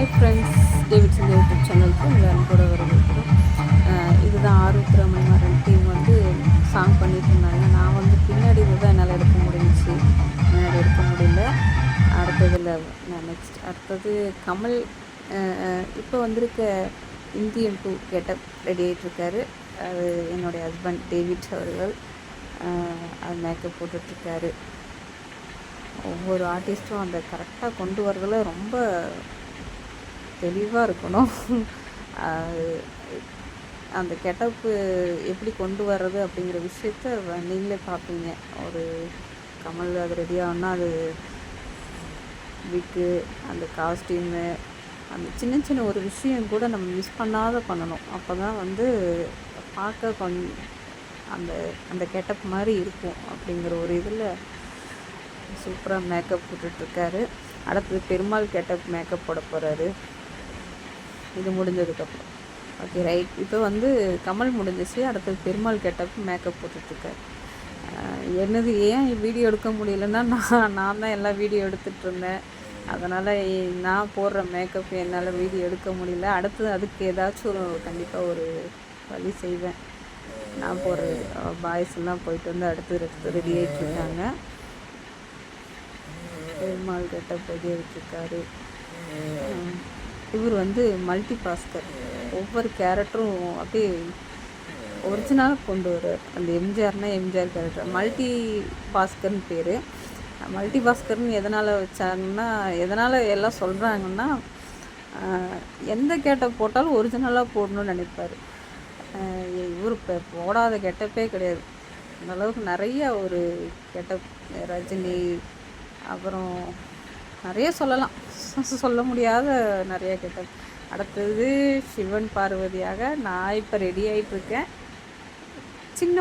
Hi friends, David's இந்த YouTube சேனலுக்கு உங்களை அன்போடு வரவேற்கிறோம். இதுதான் ஆருத்ரமணிமாறன் டீம் வந்து சாங் பண்ணிட்டு இருந்தாங்க. நான் வந்து பின்னாடி தான் என்னால் எடுக்க முடிஞ்சிச்சு, முன்னாடி எடுக்க முடியல. அடுத்ததில் அடுத்தது கமல் இப்போ வந்திருக்க இந்தியன் 2 கெட்டப் ரெடி ஆகிட்டுருக்காரு. அது என்னுடைய ஹஸ்பண்ட் டேவிட் அவர்கள். அது மேக்கப் போட்டுட்ருக்காரு. ஒவ்வொரு ஆர்டிஸ்ட்டும் அந்த கரெக்டாக கொண்டு வரதில் ரொம்ப தெளிவாக இருக்கணும். அந்த கெட்டப்பு எப்படி கொண்டு வர்றது அப்படிங்கிற விஷயத்த நீங்களே பார்ப்பீங்க. ஒரு கமல் அது ரெடி ஆகுனா அது விக்கு, அந்த காஸ்டியூமு, அந்த சின்ன சின்ன ஒரு விஷயம் கூட நம்ம மிஸ் பண்ணாத பண்ணணும். அப்போ தான் வந்து பார்க்க அந்த அந்த கெட்டப் மாதிரி இருக்கும் அப்படிங்கிற ஒரு இதில் சூப்பராக மேக்கப் போட்டுட்ருக்காரு. அடுத்தது பெருமாள் கெட்டப் மேக்கப் போட போகிறாரு. இது முடிஞ்சதுக்கப்புறம் ஓகே ரைட். இப்போ வந்து கமல் முடிஞ்சிச்சு, அடுத்தது பெருமாள் கெட்டப் மேக்கப் போட்டுட்ருக்காரு. என்னது ஏன் வீடியோ எடுக்க முடியலன்னா நான் தான் எல்லாம் வீடியோ எடுத்துகிட்ருந்தேன். அதனால் நான் போடுற மேக்கப் என்னால் வீடியோ எடுக்க முடியல. அடுத்தது அதுக்கு ஏதாச்சும் கண்டிப்பாக ஒரு வழி செய்வேன். நான் போடுறது பாய்ஸ் எல்லாம் போயிட்டு வந்து அடுத்து ரெடி ஆகிட்ருக்காங்க. பெருமாள் கெட்டப் ரெடி ஆகிட்ருக்காரு. இவர் வந்து மல்டி பாஸ்கர். ஒவ்வொரு கேரக்டரும் அப்படியே ஒரிஜினலாக கொண்டு வர்றார். அந்த எம்ஜிஆர்னால் எம்ஜிஆர் கேரக்டர். மல்டி பாஸ்கர்னு பேர். மல்டி பாஸ்கர்னு எதனால் வச்சாங்கன்னா, எதனால் எல்லாம் சொல்கிறாங்கன்னா, எந்த கெட்டப் போட்டாலும் ஒரிஜினலாக போடணும்னு நினைப்பார். இவர் இப்போ போடாத கெட்டப்பே கிடையாது. அந்தளவுக்கு நிறைய ஒரு கெட்டப். ரஜினி, அப்புறம் நிறைய சொல்லலாம், சொல்ல முடியாத நிறைய கெட்டப். அடுத்தது சிவன் பார்வதியாக நான் இப்போ ரெடி ஆகிட்டுருக்கேன். சின்ன